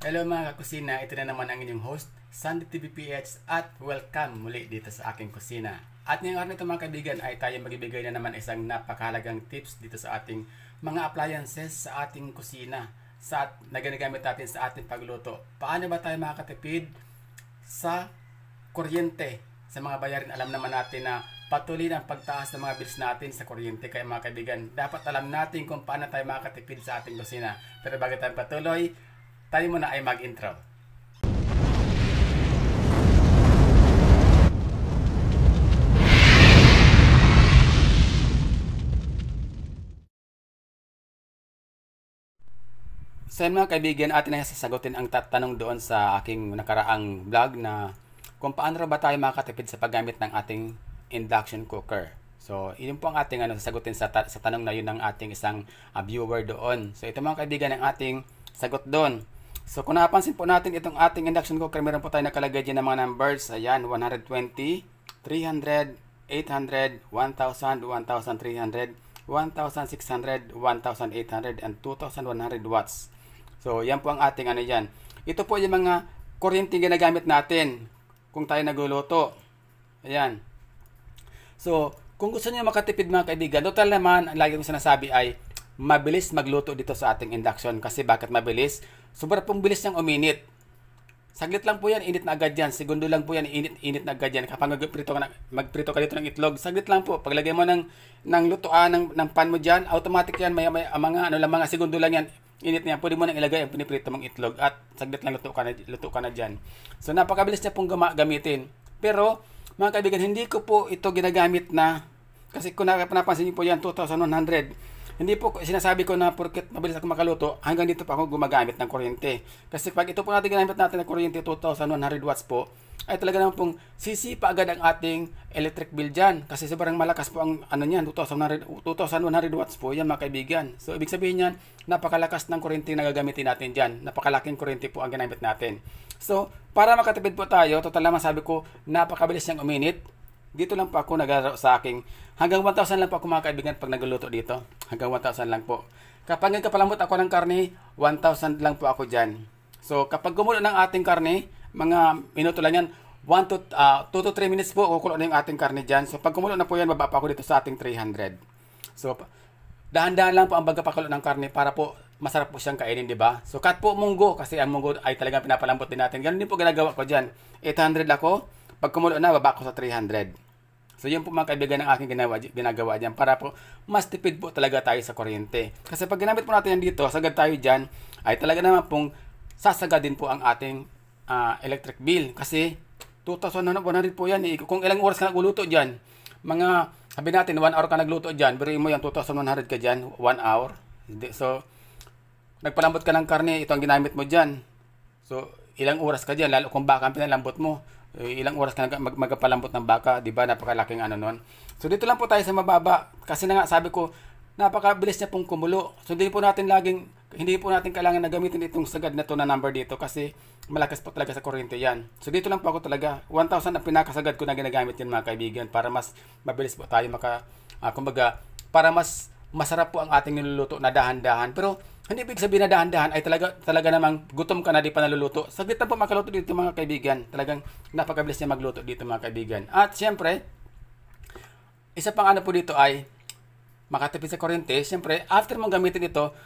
Hello mga kakusina, ito na naman ang inyong host, Sandy TVPH at welcome muli dito sa aking kusina. At ngayong araw nito mga kaibigan ay tayo magbibigay na naman isang napakahalagang tips dito sa ating mga appliances sa ating kusina na ginagamit natin sa ating pagluto. Paano ba tayo makakatipid sa kuryente? Sa mga bayarin, alam naman natin na patuloy ang pagtaas ng mga bills natin sa kuryente. Kaya mga kaibigan, dapat alam natin kung paano tayo makakatipid sa ating kusina. Pero bago tayo patuloy, tayo muna ay mag-intro. So mga kaibigan, atin na sasagutin ang tatanong doon sa aking nakaraang vlog na kung paano ba tayo makakatipid sa paggamit ng ating induction cooker. So, yun po ang ating sasagutin sa tanong na yun ng ating isang viewer doon. So, ito mga kaibigan ang ating sagot doon. So, kung napansin po natin itong ating induction cooker, meron po tayo nakalagay dyan ng mga numbers. Ayan, 120, 300, 800, 1,000, 1,300, 1,600, 1,800, and 2,100 watts. So, yan po ang ating yan. Ito po yung mga kuryente ginagamit natin kung tayo nagluluto. Ayan. So, kung gusto niyo makatipid mga kaibigan, total naman, ang lagi kong sinasabi ay mabilis magluto dito sa ating induction. Kasi bakit mabilis? Sobrang pong bilis niyang uminit. Saglit lang po yan, init na agad yan. Segundo lang po yan, init na agad yan. Kapag magprito ka dito ng itlog, saglit lang po. Paglagay mo ng lutoan, ng pan mo dyan, automatic yan, mga segundo lang yan, init na yan. Pwede mo nang ilagay ang piniprito mong itlog at saglit lang luto ka na dyan. So, napakabilis niya pong gamitin. Pero, mga kaibigan, hindi ko po ito ginagamit na, kasi kung napansin niyo po yan, 2,100. Hindi po sinasabi ko na porket mabilis ako makaluto, hanggang dito pa ako gumagamit ng kuryente. Kasi pag ito po natin ginamit natin ng kuryente, 2,100 watts po, ay talaga naman pong sisipa agad ang ating electric bill dyan. Kasi sobrang malakas po ang niyan, 2,100 watts po yan mga kaibigan. So ibig sabihin niyan, napakalakas ng kuryente na gagamitin natin dyan. Napakalaking kuryente po ang ginamit natin. So para makatipid po tayo, total naman sabi ko, napakabilis niyang uminit. Dito lang po ako naglaro sa aking, hanggang 1,000 lang po ako mga kaibigan pag nagluluto dito. Hanggang 1,000 lang po. Kapag nagkapalambot ako ng karne, 1,000 lang po ako dyan. So kapag gumulo ng ating karne, mga minuto lang yan, 2 to 3 minutes po, kukulo na yung ating karne dyan. So pag gumulo na po yan, baba pa ako dito sa ating 300. So dahan-dahan lang po ang pagkapakulo ng karne para po masarap po siyang kainin, di ba? So cut po munggo, kasi ang munggo ay talagang pinapalambot din natin. Ganun din po ginagawa ko dyan. 800 ako, pag kumulo na, baba ko sa 300. So yun po mga kaibigan ang aking ginagawa dyan para po mas tipid po talaga tayo sa kuryente. Kasi pag ginamit po natin yan dito, sagad tayo dyan, ay talaga naman pong sasagadin po ang ating electric bill. Kasi 2,100 po yan. Kung ilang oras ka nagluluto dyan, sabi natin 1 hour ka nagluto dyan, biruin mo yan, 2,100 ka dyan, 1 hour. So, nagpalambot ka ng karne, ito ang ginamit mo dyan. So, ilang oras ka dyan, lalo kung baka ang pinalambot mo. Ilang oras ka magpalambot ng baka, di ba? Napakalaking nun. So dito lang po tayo sa mababa kasi na nga sabi ko, napakabilis niya pong kumulo. So hindi po natin kailangan na gamitin itong sagad na to na number dito kasi malakas po talaga sa kuryente yan. So dito lang po ako talaga, 1,000 ang pinakasagad ko na ginagamit yan mga kaibigan para mas mabilis po tayo kumbaga, para mas masarap po ang ating niluluto na dahan-dahan. Pero hindi ibig sabihin na dahan-dahan ay talaga namang gutom ka na di pa naluluto. Saglit lang po makaluto dito mga kaibigan. Talagang napakabilis niya magluto dito mga kaibigan. At siyempre, isa pang po dito ay makatipid sa kuryente. Siyempre, after mong gamitin ito,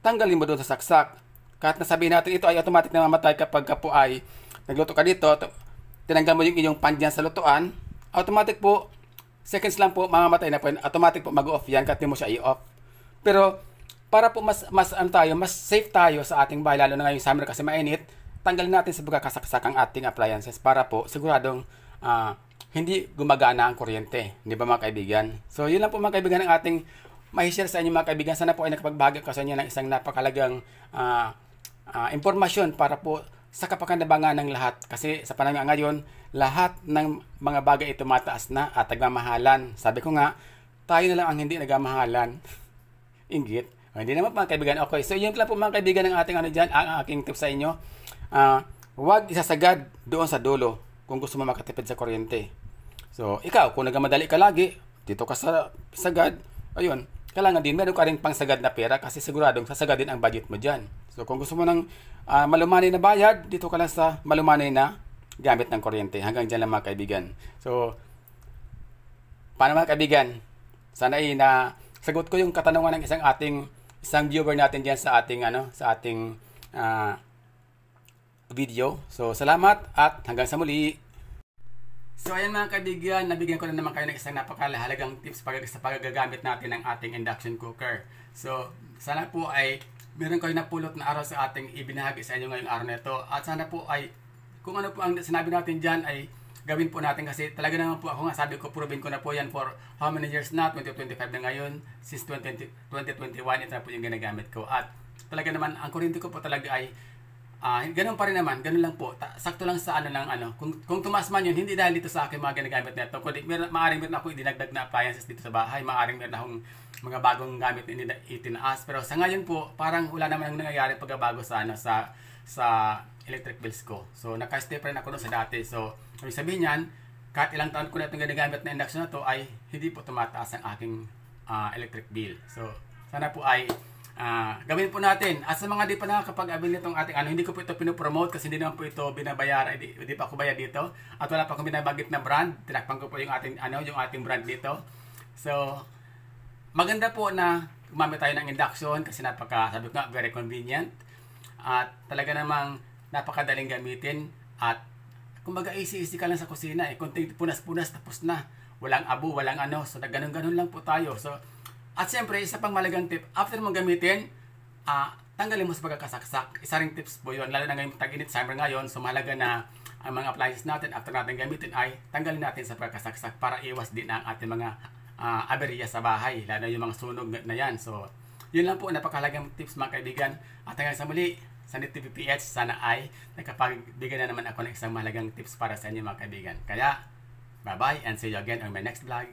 tanggalin mo doon sa saksak. Kahit nasabihin natin ito ay automatic na mamatay kapag ka po ay nagluto ka dito, tinanggal mo yung inyong pan dyan sa lutuan, automatic po, seconds lang po, mamamatay na po. Automatic po mag-off yan kahit di mo siya i-off. Pero, para po mas safe tayo sa ating bahay, lalo na ngayong summer kasi mainit, tanggalin natin sa pagkakasaksak ang ating appliances para po siguradong hindi gumagana ang kuryente. Di ba mga kaibigan? So yun lang po mga kaibigan ang ating ma-share sa inyo mga kaibigan. Sana po ay nakapagbahagi ko sa inyo ng isang napakalagang impormasyon para po sa kapakinabangan ng lahat. Kasi sa panahon ngayon, lahat ng mga bagay ito mataas na at nagmamahalan. Sabi ko nga, tayo na lang ang hindi nagmamahalan. Inggit. Hindi naman mga kaibigan. Okay, so yun lang po mga kaibigan ng ating dyan, ang aking tip sa inyo. Huwag isasagad doon sa dulo kung gusto mo makatipid sa kuryente. So, ikaw, kung nagmamadali ka lagi, dito ka sa sagad, ayun, kailangan din meron ka rin pang sagad na pera kasi siguradong sasagadin ang budget mo dyan. So kung gusto mo ng malumanay na bayad, dito ka lang sa malumanay na gamit ng kuryente. Hanggang dyan lang mga kaibigan. So, paano mga kaibigan? Sana ay na sagot ko yung katanungan ng isang viewer natin diyan sa ating video. So, salamat at hanggang sa muli. So, ayan mga kaibigan, nabigyan ko na naman kayo ng isang napakahalagang tips sa paggagamit natin ng ating induction cooker. So, sana po ay meron kayo napulot na araw sa ating ibinahagi sa inyo ngayong araw na ito. At sana po ay, kung ano po ang sinabi natin dyan ay gawin po natin kasi talaga naman po ako nga sabi ko, proven ko na po yan for how many years na, 2025 na ngayon, since 2021, ito na po yung ginagamit ko. At talaga naman, ang kuryente ko po talaga ay ganun pa rin naman, ganun lang po. Sakto lang sa kung tumaas man yun, hindi dahil dito sa akin mga ginagamit na ito. Kundi maaaring meron ako idinagdag na appliances dito sa bahay, maaaring meron akong mga bagong gamit na itinaas. Pero sa ngayon po, parang wala naman nangyayari pagbabago sa electric bills ko. So, naka-stay pa rin ako doon sa dati. So, ibig sabihin yan, kahit ilang taon ko na itong ginagamit na induction na to ay hindi po tumataas ang aking electric bill. So, sana po ay gawin po natin. At sa mga di pa nakakapag-avail nitong ating hindi ko po ito pinopromote kasi hindi naman po ito binabayaran, hindi pa ako bayad dito. At wala pa akong binabagit na brand. Tinakpan ko po yung ating brand dito. So, maganda po na gumamit tayo ng induction kasi sabi ko nga, very convenient. At talaga namang napakadaling gamitin. At kumbaga easy ka lang sa kusina. Kunting punas-punas tapos na. Walang abo, walang So, ganun-ganun lang po tayo. So, at siyempre, isa pang malagang tip, after mong gamitin, tanggalin mo sa pagkakasaksak. Isa ring tips po yun, lalo na ngayong tag-init, summer ngayon, so mahalaga na ang mga appliances natin, after natin gamitin ay tanggalin natin sa pagkakasaksak para iwas din ang ating mga aberya sa bahay, lalo yung mga sunog na yan. So, yun lang po, napakahalagang tips mga kaibigan. At hanggang sa muli, sa Net TV PH, sana ay nakapagbigay na naman ako ng isang mahalagang tips para sa inyo mga kaibigan. Kaya, bye-bye and see you again on my next vlog.